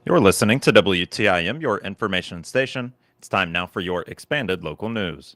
You're listening to WTIM, your information station. It's time now for your expanded local news.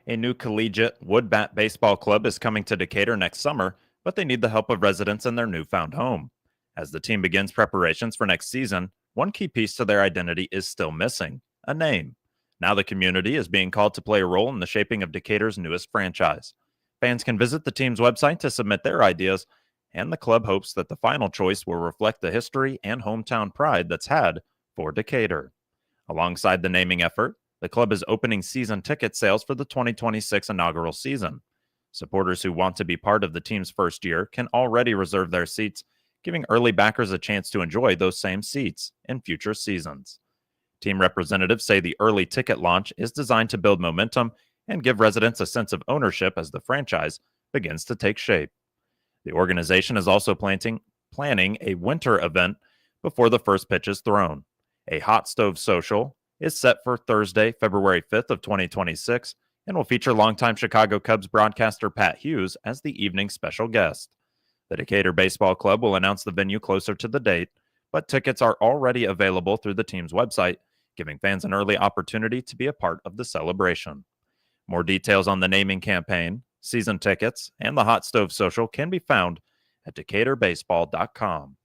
A new collegiate wood bat baseball club is coming to Decatur next summer, but they need the help of residents in their newfound home. As the team begins preparations for next season, one key piece to their identity is still missing: a name. Now the community is being called to play a role in the shaping of Decatur's newest franchise. Fans can visit the team's website to submit their ideas, and the club hopes that the final choice will reflect the history and hometown pride that's had for Decatur. Alongside the naming effort, the club is opening season ticket sales for the 2026 inaugural season. Supporters who want to be part of the team's first year can already reserve their seats, giving early backers a chance to enjoy those same seats in future seasons. Team representatives say the early ticket launch is designed to build momentum and give residents a sense of ownership as the franchise begins to take shape. The organization is also planning a winter event before the first pitch is thrown. A hot stove social is set for Thursday, February 5th of 2026, and will feature longtime Chicago Cubs broadcaster Pat Hughes as the evening's special guest. The Decatur Baseball Club will announce the venue closer to the date, but tickets are already available through the team's website, giving fans an early opportunity to be a part of the celebration. More details on the naming campaign, season tickets, and the Hot Stove Social can be found at DecaturBaseball.com.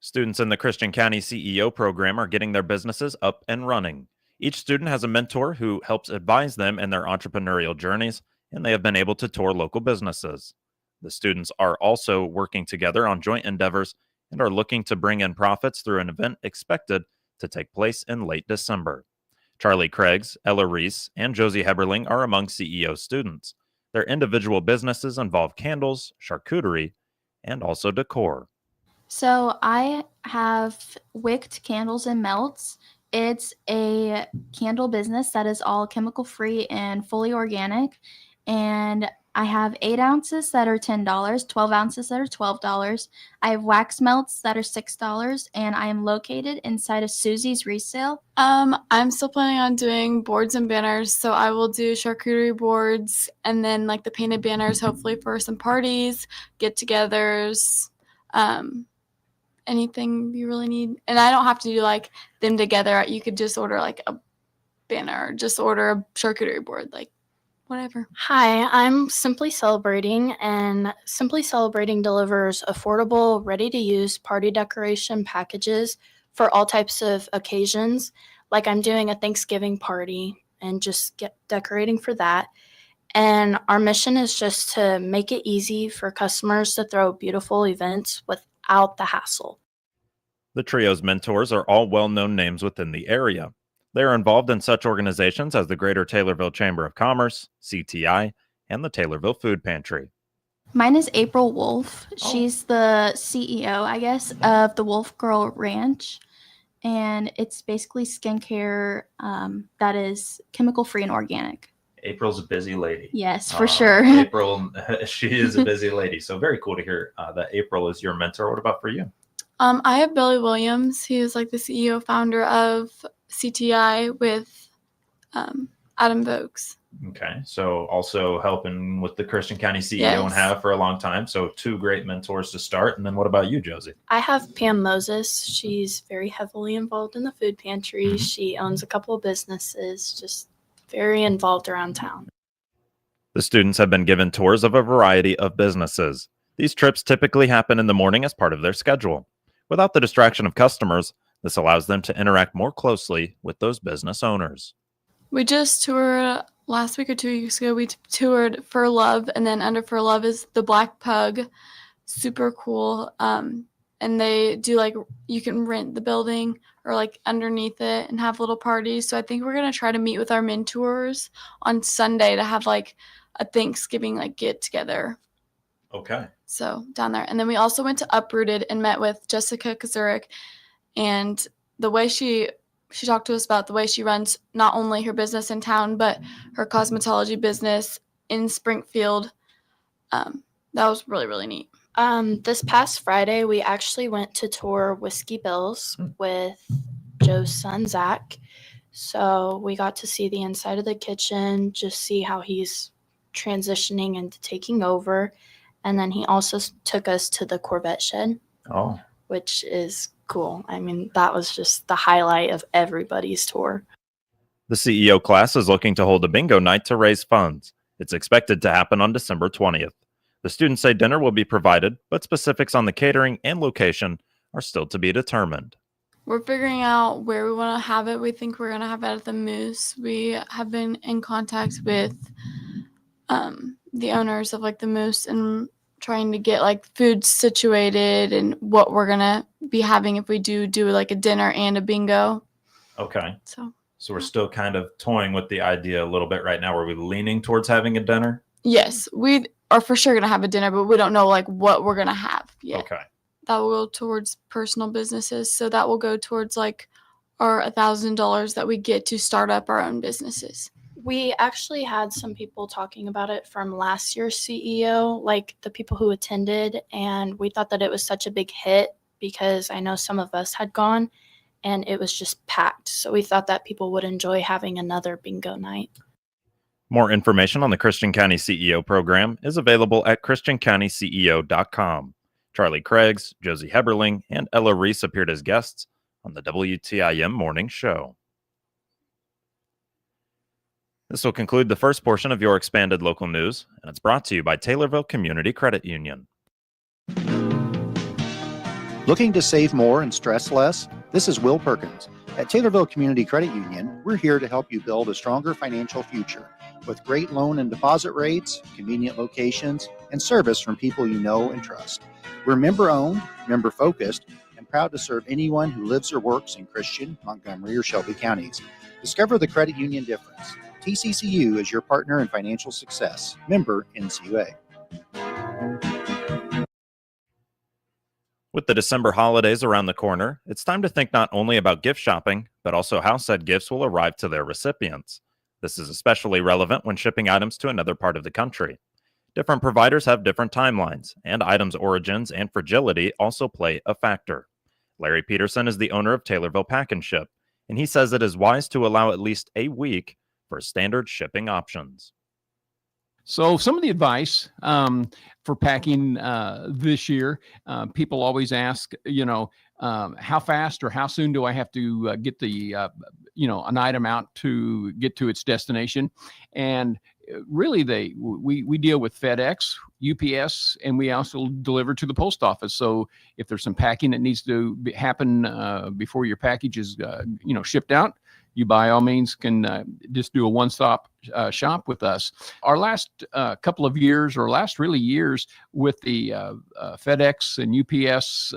Students in the Christian County CEO program are getting their businesses up and running. Each student has a mentor who helps advise them in their entrepreneurial journeys, and they have been able to tour local businesses. The students are also working together on joint endeavors and are looking to bring in profits through an event expected to take place in late December. Charlie Craigs, Ella Reese, and Josie Heberling are among CEO students. Their individual businesses involve candles, charcuterie, and also decor. So I have Wicked Candles and Melts. It's a candle business that is all chemical free and fully organic. And I have 8 ounces that are $10, 12 ounces that are $12. I have wax melts that are $6, and I am located inside of Susie's Resale. I'm still planning on doing boards and banners, so I will do charcuterie boards and then like the painted banners, hopefully for some parties, get-togethers, anything you really need. And I don't have to do like them together. You could just order like a banner, just order a charcuterie board, like whatever. Hi, I'm Simply Celebrating, and Simply Celebrating delivers affordable, ready-to-use party decoration packages for all types of occasions. Like I'm doing a Thanksgiving party and just decorating for that. And our mission is just to make it easy for customers to throw beautiful events without the hassle. The trio's mentors are all well-known names within the area. They are involved in such organizations as the Greater Taylorville Chamber of Commerce, CTI, and the Taylorville Food Pantry. Mine is April Wolf. She's the CEO, I guess, of the Wolf Girl Ranch. And it's basically skincare that is chemical-free and organic. April's a busy lady. Yes, for sure. April, she is a busy lady. So very cool to hear that April is your mentor. What about for you? I have Billy Williams. He is like the CEO founder of CTI with Adam Vokes. Okay, so also helping with the Christian County CEO Yes. and have for a long time. So 2 great mentors to start. And then what about you, Josie? I have Pam Moses. She's very heavily involved in the food pantry. She owns a couple of businesses, just very involved around town. The students have been given tours of a variety of businesses. These trips typically happen in the morning as part of their schedule. Without the distraction of customers, this allows them to interact more closely with those business owners. We just toured last week or 2 weeks ago. We toured For Love, and then under For Love is the Black Pug. Super cool. And they do like, you can rent the building or like underneath it and have little parties. So I think we're going to try to meet with our mentors on Sunday to have like a Thanksgiving like get together. Okay. So down there. And then we also went to Uprooted and met with Jessica Kazurik, and the way she talked to us about the way she runs not only her business in town, but her cosmetology business in Springfield. That was really, really neat. This past Friday, we actually went to tour Whiskey Bill's with Joe's son, Zach. So we got to see the inside of the kitchen, just see how he's transitioning into taking over. And then he also took us to the Corvette shed, Oh, which is cool. I mean, that was just the highlight of everybody's tour. the CEO class is looking to hold a bingo night to raise funds. It's expected to happen on December 20th. The students say dinner will be provided, but specifics on the catering and location are still to be determined. We're figuring out where we want to have it. We think we're going to have it at the Moose. We have been in contact with the owners of like the Moose and trying to get like food situated and what we're going to be having if we do like a dinner and a bingo. Okay. So we're still kind of toying with the idea a little bit right now. Are we leaning towards having a dinner? yes, we are for sure going to have a dinner, but we don't know like what we're going to have yet. Okay. That will go towards personal businesses. So that will go towards like our $1,000 that we get to start up our own businesses. We actually had some people talking about it from last year's CEO, like the people who attended, and we thought that it was such a big hit because I know some of us had gone and it was just packed. So we thought that people would enjoy having another bingo night. More information on the Christian County CEO program is available at christiancountyceo.com. Charlie Craigs, Josie Heberling, and Ella Reese appeared as guests on the WTIM Morning Show. This will conclude the first portion of your expanded local news, and it's brought to you by Taylorville Community Credit Union. Looking to save more and stress less? This is Will Perkins. At Taylorville Community Credit Union, we're here to help you build a stronger financial future with great loan and deposit rates, convenient locations, and service from people you know and trust. We're member-owned, member-focused, and proud to serve anyone who lives or works in Christian, Montgomery, or Shelby counties. Discover the credit union difference. TCCU is your partner in financial success. Member NCUA. With the December holidays around the corner, it's time to think not only about gift shopping, but also how said gifts will arrive to their recipients. This is especially relevant when shipping items to another part of the country. Different providers have different timelines, and items' origins and fragility also play a factor. Larry Peterson is the owner of Taylorville Pack and Ship, and he says it is wise to allow at least a week for standard shipping options. So some of the advice for packing this year, people always ask, how fast or how soon do I have to get the, an item out to get to its destination? And really, we deal with FedEx, UPS, and we also deliver to the post office. So if there's some packing that needs to happen before your package is, shipped out, you by all means can just do a one-stop shop with us. Our last couple of years, or last really years with the FedEx and UPS,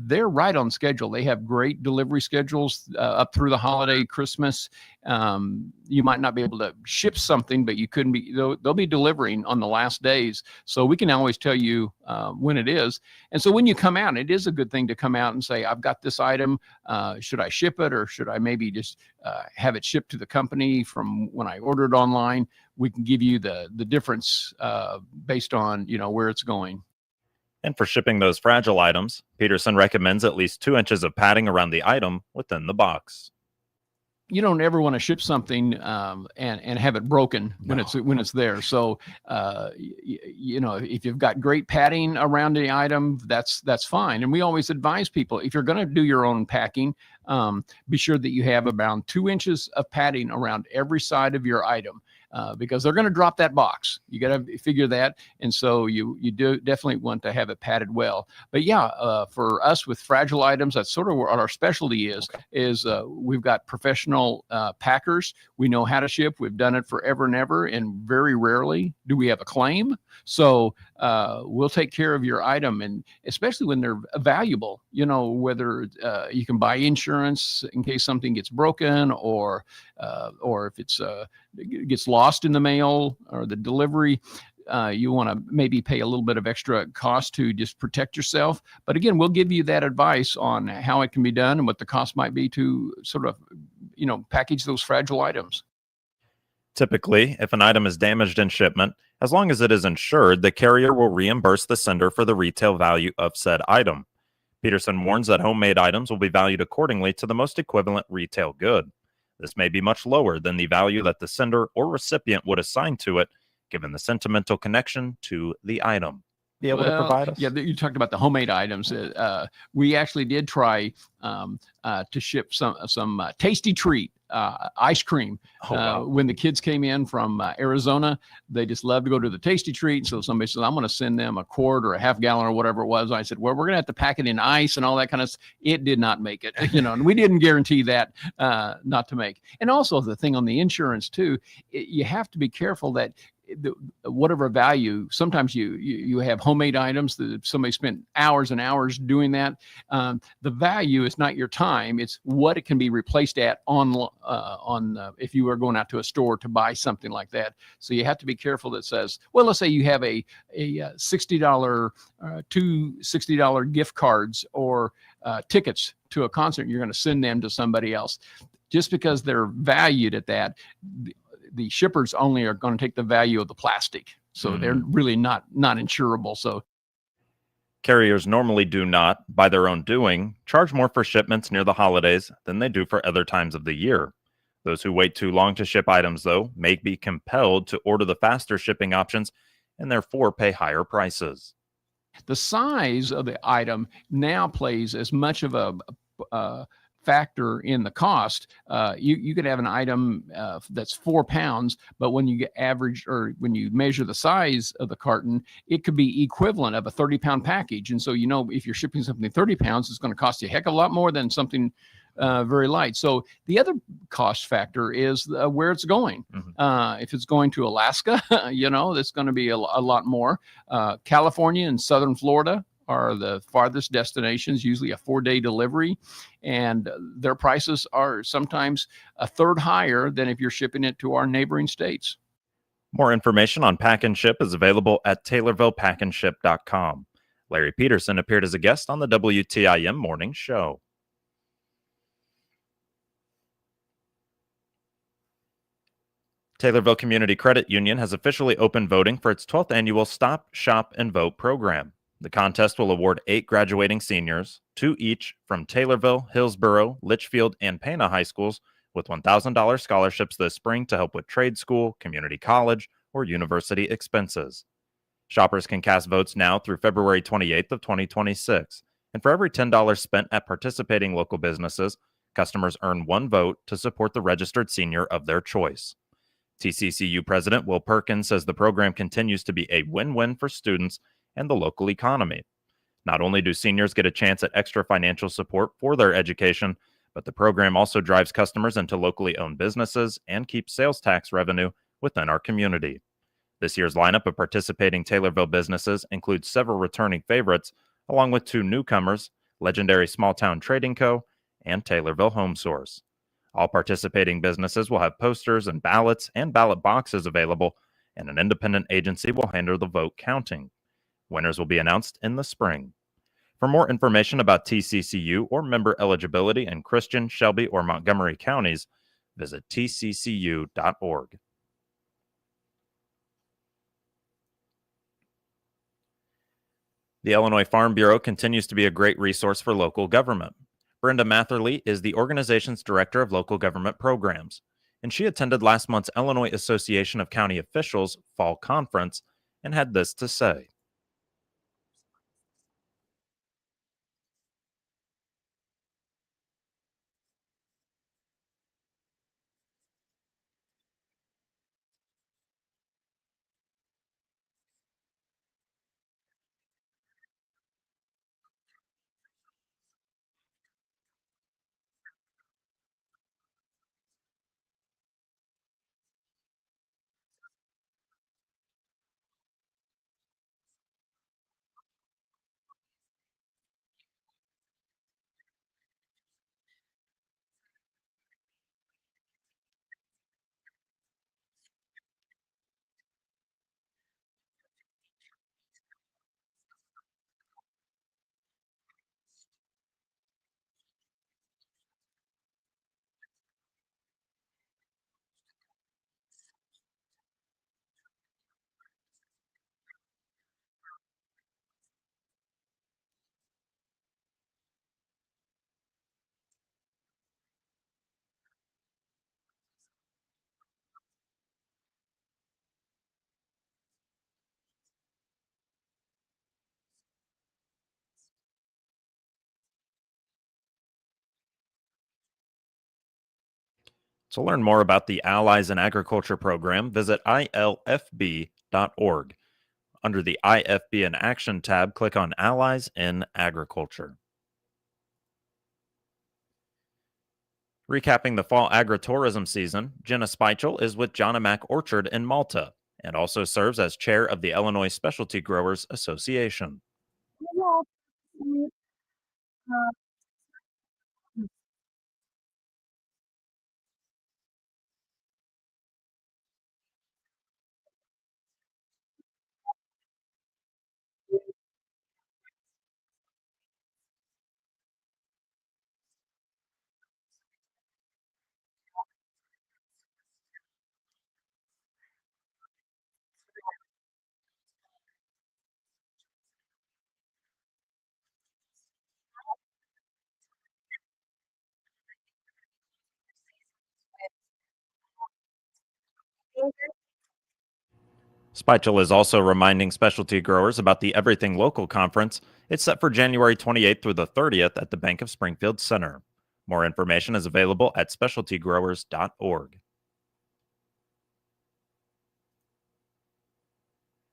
they're right on schedule. They have great delivery schedules up through the holiday, Christmas. You might not be able to ship something, but they'll be delivering on the last days. So we can always tell you when it is. And so when you come out, it is a good thing to come out and say, I've got this item. Should I ship it, or should I maybe just have it shipped to the company from when I ordered online? We can give you the difference based on, where it's going. And for shipping those fragile items, Peterson recommends at least 2 inches of padding around the item within the box. You don't ever want to ship something and have it broken when it's there. So, if you've got great padding around the item, that's fine. And we always advise people, if you're going to do your own packing, be sure that you have around 2 inches of padding around every side of your item. Because they're going to drop that box. You got to figure that. And so you do definitely want to have it padded well. But for us with fragile items, that's sort of what our specialty is, we've got professional packers. We know how to ship. We've done it forever and ever. And very rarely do we have a claim. So we'll take care of your item. And especially when they're valuable, whether you can buy insurance in case something gets broken, or if it gets lost in the mail or the delivery, you want to maybe pay a little bit of extra cost to just protect yourself. But again, we'll give you that advice on how it can be done and what the cost might be to sort of, package those fragile items. Typically, if an item is damaged in shipment, as long as it is insured, the carrier will reimburse the sender for the retail value of said item. Peterson warns that homemade items will be valued accordingly to the most equivalent retail good. This may be much lower than the value that the sender or recipient would assign to it, given the sentimental connection to the item. be able to provide us? Yeah, you talked about the homemade items. We actually did try to ship some tasty treat ice cream. Oh, wow. When the kids came in from Arizona, they just loved to go to the tasty treat. So somebody said, I'm going to send them a quart or a half gallon or whatever it was. I said, well, we're going to have to pack it in ice and all that kind of stuff. It did not make it, and we didn't guarantee that not to make. And also the thing on the insurance too, you have to be careful that whatever value, sometimes you have homemade items that somebody spent hours and hours doing that. The value is not your time, it's what it can be replaced at on if you are going out to a store to buy something like that. So you have to be careful that says, well, let's say you have a $60 two $60 gift cards or tickets to a concert, you're going to send them to somebody else. Just because they're valued at that, the shippers only are going to take the value of the plastic. So they're really not insurable. So Carriers normally do not, by their own doing, charge more for shipments near the holidays than they do for other times of the year. Those who wait too long to ship items, though, may be compelled to order the faster shipping options and therefore pay higher prices. the size of the item now plays as much of a factor in the cost. You could have an item that's 4 pounds, but when you get average or when you measure the size of the carton, it could be equivalent of a 30-pound package. And so, if you're shipping something 30 pounds, it's going to cost you a heck of a lot more than something very light. So the other cost factor is where it's going. If it's going to Alaska, that's going to be a lot more. California and Southern Florida are the farthest destinations, usually a 4-day delivery, and their prices are sometimes a third higher than if you're shipping it to our neighboring states. More information on Pack and Ship is available at TaylorvillePackandShip.com. Larry Peterson appeared as a guest on the WTIM Morning Show. Taylorville Community Credit Union has officially opened voting for its 12th annual Stop, Shop, and Vote program. The contest will award 8 graduating seniors, 2 each from Taylorville, Hillsborough, Litchfield, and Pana high schools, with $1,000 scholarships this spring to help with trade school, community college, or university expenses. Shoppers can cast votes now through February 28th of 2026, and for every $10 spent at participating local businesses, customers earn 1 vote to support the registered senior of their choice. TCCU President Will Perkins says the program continues to be a win-win for students and the local economy. Not only do seniors get a chance at extra financial support for their education, but the program also drives customers into locally owned businesses and keeps sales tax revenue within our community. This year's lineup of participating Taylorville businesses includes several returning favorites, along with 2 newcomers, legendary Small Town Trading Co. and Taylorville Home Source. All participating businesses will have posters and ballots and ballot boxes available, and an independent agency will handle the vote counting. Winners will be announced in the spring. For more information about TCCU or member eligibility in Christian, Shelby, or Montgomery counties, visit tccu.org. The Illinois Farm Bureau continues to be a great resource for local government. Brenda Matherly is the organization's Director of Local Government Programs, and she attended last month's Illinois Association of County Officials Fall Conference and had this to say. To learn more about the Allies in Agriculture program, visit ilfb.org. Under the IFB in Action tab, click on Allies in Agriculture. Recapping the fall agritourism season, Jenna Speichel is with John Mack Orchard in Malta and also serves as chair of the Illinois Specialty Growers Association. Speichel is also reminding specialty growers about the Everything Local Conference. It's set for January 28th through the 30th at the Bank of Springfield Center. More information is available at specialtygrowers.org.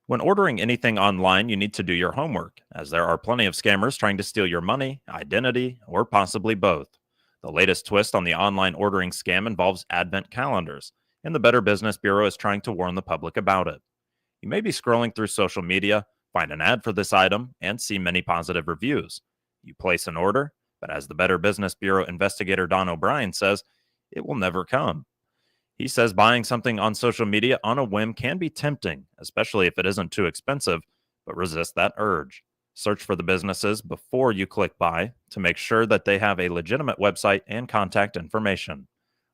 When ordering anything online, you need to do your homework, as there are plenty of scammers trying to steal your money, identity, or possibly both. The latest twist on the online ordering scam involves advent calendars, and the Better Business Bureau is trying to warn the public about it. You may be scrolling through social media, find an ad for this item, and see many positive reviews. You place an order, but as the Better Business Bureau investigator Don O'Brien says, it will never come. He says buying something on social media on a whim can be tempting, especially if it isn't too expensive, but resist that urge. Search for the businesses before you click buy to make sure that they have a legitimate website and contact information.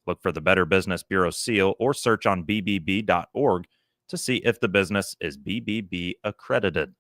Look for the Better Business Bureau seal or search on bbb.org to see if the business is BBB accredited.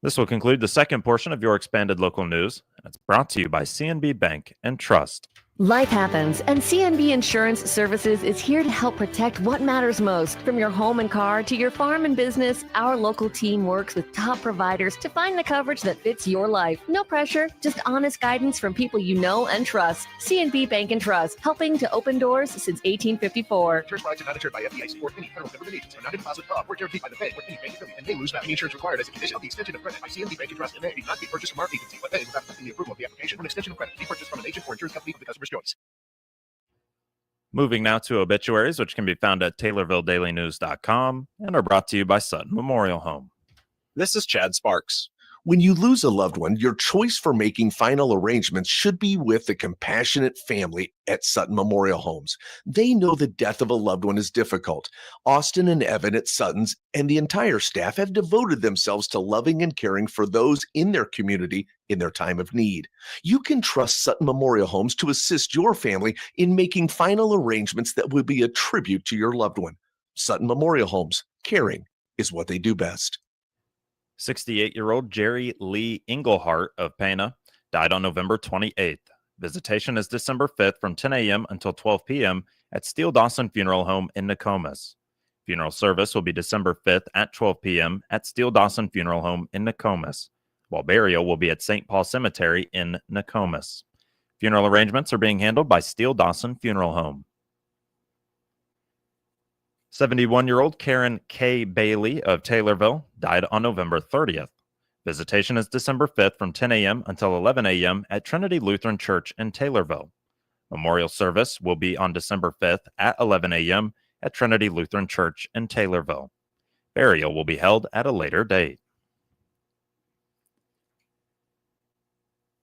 This will conclude the second portion of your expanded local news, and it's brought to you by CNB Bank and Trust. Life happens, and CNB Insurance Services is here to help protect what matters most. From your home and car to your farm and business, our local team works with top providers to find the coverage that fits your life. No pressure, just honest guidance from people you know and trust. CNB Bank and Trust, helping to open doors since 1854. Insurance products are not insured by FDIC or any federal government agency, are not a deposit of or guaranteed by the Fed or any bank affiliate, and may lose value. Any insurance required as a condition of the extension of credit by CNB Bank and Trust, and may not be purchased from our agency, but may, without the approval of the application for an extension of credit, be purchased from an agent or insurance company of the customer's choice. Moving now to obituaries, which can be found at TaylorvilleDailyNews.com and are brought to you by Sutton Memorial Home. This is Chad Sparks. When you lose a loved one, your choice for making final arrangements should be with the compassionate family at Sutton Memorial Homes. They know the death of a loved one is difficult. Austin and Evan at Sutton's and the entire staff have devoted themselves to loving and caring for those in their community in their time of need. You can trust Sutton Memorial Homes to assist your family in making final arrangements that will be a tribute to your loved one. Sutton Memorial Homes, caring is what they do best. 68-year-old Jerry Lee Englehart of Pana died on November 28th. Visitation is December 5th from 10 a.m. until 12 p.m. at Steele Dawson Funeral Home in Nokomis. Funeral service will be December 5th at 12 p.m. at Steele Dawson Funeral Home in Nokomis, while burial will be at St. Paul Cemetery in Nokomis. Funeral arrangements are being handled by Steele Dawson Funeral Home. 71-year-old Karen K. Bailey of Taylorville died on November 30th. Visitation is December 5th from 10 a.m. until 11 a.m. at Trinity Lutheran Church in Taylorville. Memorial service will be on December 5th at 11 a.m. at Trinity Lutheran Church in Taylorville. Burial will be held at a later date.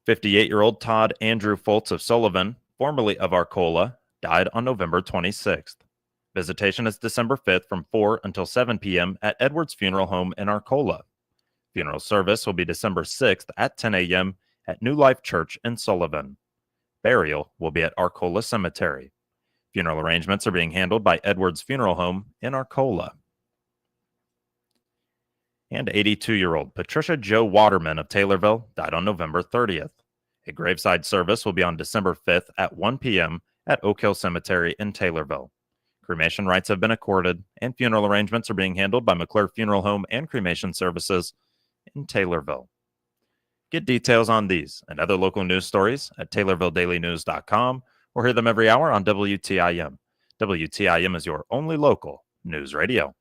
58-year-old Todd Andrew Foltz of Sullivan, formerly of Arcola, died on November 26th. Visitation is December 5th from 4 until 7 p.m. at Edwards Funeral Home in Arcola. Funeral service will be December 6th at 10 a.m. at New Life Church in Sullivan. Burial will be at Arcola Cemetery. Funeral arrangements are being handled by Edwards Funeral Home in Arcola. And 82-year-old Patricia Jo Waterman of Taylorville died on November 30th. A graveside service will be on December 5th at 1 p.m. at Oak Hill Cemetery in Taylorville. Cremation rights have been accorded, and funeral arrangements are being handled by McClure Funeral Home and Cremation Services in Taylorville. Get details on these and other local news stories at TaylorvilleDailyNews.com or hear them every hour on WTIM. WTIM is your only local news radio.